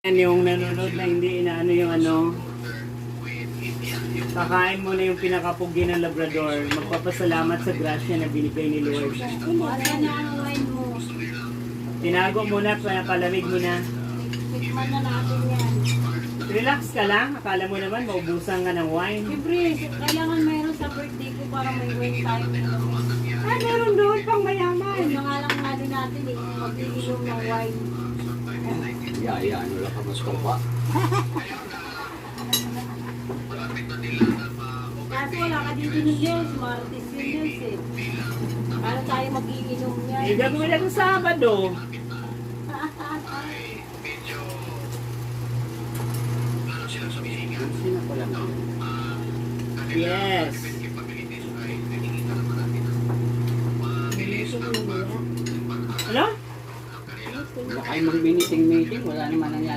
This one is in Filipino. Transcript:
Yan yung nanonood na hindi inaano yung ano. Kakain mo na yung pinakapugi ng Labrador. Magpapasalamat sa grasya na binigay ni Lord. Wala na ang wine mo. Tinago mo na, palamig mo na. Tikman na natin yan. Relax ka lang. Akala mo naman maubusan ka ng wine. Siyempre, kailangan mayroon sa birthday ko para may wine tayo. Ah, meron doon pang mayaman. Yun na nga lang ano natin eh, mag-iinom ng wine. Ya, ano lang ka mas pa. Kaso wala ka dito ni Nels, Martes yun Nels eh. Paano tayo mag-iinom yan? Eh, gagawin natin Sabado. Sino ko lang. Yes. Ano? Baka yung mag-meeting-meeting, wala naman nangyayari.